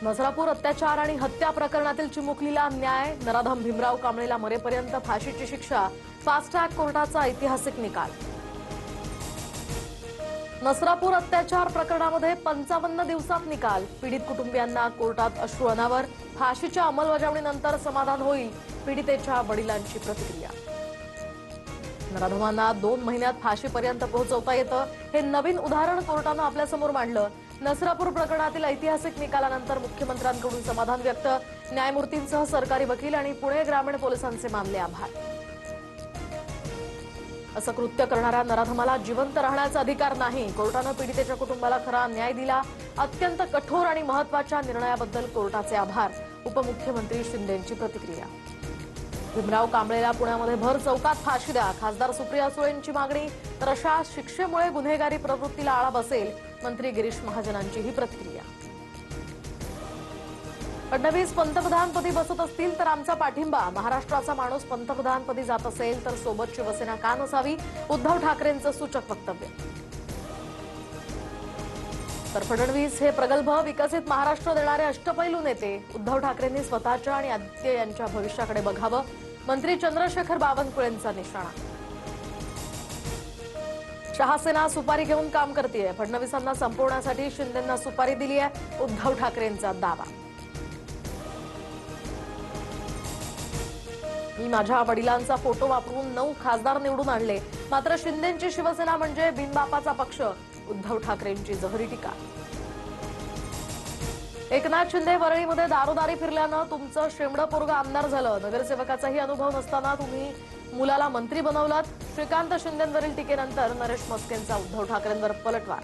नसरापूर अत्याचार आणि हत्या प्रकरणातील चिमुकलीला न्याय, नराधम भीमराव कांबळेला मरेपर्यंत फाशीची शिक्षा, फास्ट ट्रॅक कोर्टाचा ऐतिहासिक निकाल। नसरापूर अत्याचार प्रकरणामध्ये 55 दिवसात निकाल, पीडित कुटुंबियांना कोर्टात अश्रू अनावर, फाशीच्या अंमलबजावणीनंतर समाधान होईल, पीडितेच्या वडिलांची प्रतिक्रिया। नराधमांना 2 महिन्यात फाशीपर्यंत पोहोचवता येतं, हे नवीन उदाहरण कोर्टानं आपल्यासमोर मांडलं। नसरापूर प्रकरणातील ऐतिहासिक निकालानंतर मुख्यमंत्र्यांकडून समाधान व्यक्त, न्यायमूर्तींसह सरकारी वकील आणि पुणे ग्रामीण पोलिसांचे मानले आभार। असं कृत्य करणाऱ्या नराधमाला जिवंत राहण्याचा अधिकार नाही, कोर्टानं पीडितेच्या कुटुंबाला खरा न्याय दिला। अत्यंत कठोर आणि महत्त्वाच्या निर्णयाबद्दल कोर्टाचे आभार, उपमुख्यमंत्री शिंदेंची प्रतिक्रिया। भीमराव कांबळेला पुण्यामध्ये भर चौकात फाशी द्या, खासदार सुप्रिया सुळेंची मागणी, तर अशा शिक्षेमुळे गुन्हेगारी प्रवृत्तीला आळा बसेल, मंत्री गिरीश महाजनांची ही प्रतिक्रिया। फडणवीस पंतप्रधानपदी बसत असतील तर आमचा पाठिंबा, महाराष्ट्राचा माणूस पंतप्रधानपदी जात असेल तर सोबत शिवसेना का नसावी, उद्धव ठाकरेंचं सूचक वक्तव्य। तर फडणवीस हे प्रगल्भ विकसित महाराष्ट्र देणारे अष्टपैलू नेते, उद्धव ठाकरेंनी स्वतःच्या आणि आदित्य यांच्या भविष्याकडे बघावं, मंत्री चंद्रशेखर बावनकुळेंचा निशाणा। शहासेना सुपारी घेऊन काम करतेय, फडणवीसांना संपवण्यासाठी शिंदेंना सुपारी दिली आहे, उद्धव ठाकरेंचा दावा। मी माझ्या वडिलांचा फोटो वापरून 9 खासदार निवडून आणले, मात्र शिंदेंची शिवसेना म्हणजे बिनबापाचा पक्ष, उद्धव ठाकरेंची जहरी टीका। एकनाथ शिंदे वरळीमध्ये दारोदारी फिरल्यानं तुमचं शेमडं पोरगं आमदार झालं, नगरसेवकाचाही अनुभव नसताना तुम्ही मुलाला मंत्री बनवलात, श्रीकांत शिंदेंवरील टीकेनंतर नरेश मस्केंचा उद्धव ठाकरेंवर पलटवार।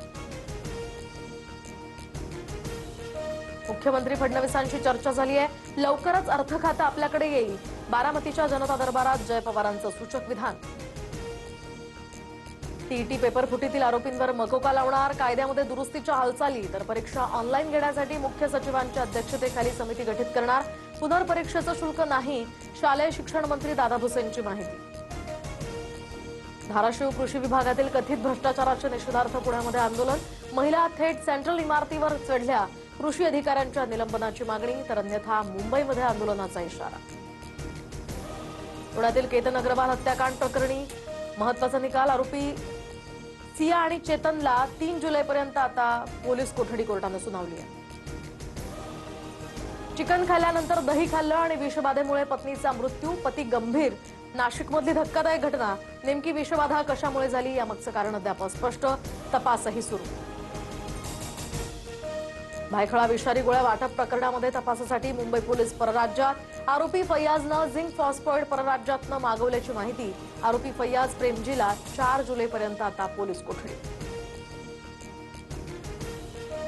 मुख्यमंत्री फडणवीसांशी चर्चा झाली आहे, लवकरच अर्थ खातं आपल्याकडे येईल, बारामतीच्या जनता दरबारात जय पवारांचं सूचक विधान। टीईटी पेपर फुटीतील आरोपींवर मकोका लावणार, कायद्यामध्ये दुरुस्तीच्या हालचाली, तर परीक्षा ऑनलाईन घेण्यासाठी मुख्य सचिवांच्या अध्यक्षतेखाली समिती गठीत करणार, पुनर्परीक्षेचं शुल्क नाही, शालेय शिक्षण मंत्री दादा भुसेंची माहिती। धाराशिव कृषी विभागातील कथित भ्रष्टाचाराच्या निषेधार्थ पुण्यामध्ये आंदोलन, महिला थेट सेंट्रल इमारतीवर चढल्या, कृषी अधिकाऱ्यांच्या निलंबनाची मागणी, तर अन्यथा मुंबईमध्ये आंदोलनाचा इशारा। पुण्यातील केतन अग्रवाल हत्याकांड प्रकरणी महत्त्वाचा निकाल, आरोपी सिया आणि चेतनला 3 जुलैपर्यंत आता पोलीस कोठडी कोर्टाने सुनावली आहे। चिकन खाल्ल्यानंतर दही खाल्लं आणि विषबाधेमुळे पत्नीचा मृत्यू, पती गंभीर, नाशिकमधली धक्कादायक घटना, नेमकी विषबाधा कशामुळे झाली यामागचं कारण अद्याप अस्पष्ट, तपासही सुरू। भायखळा विषारी गोळ्या वाटप प्रकरणामध्ये तपासासाठी मुंबई पोलीस परराज्यात, आरोपी फैयाजनं झिंक फॉस्फोइड परराज्यातनं मागवल्याची माहिती, आरोपी फैयाज प्रेमजीला 4 जुलैपर्यंत आता पोलीस कोठडी।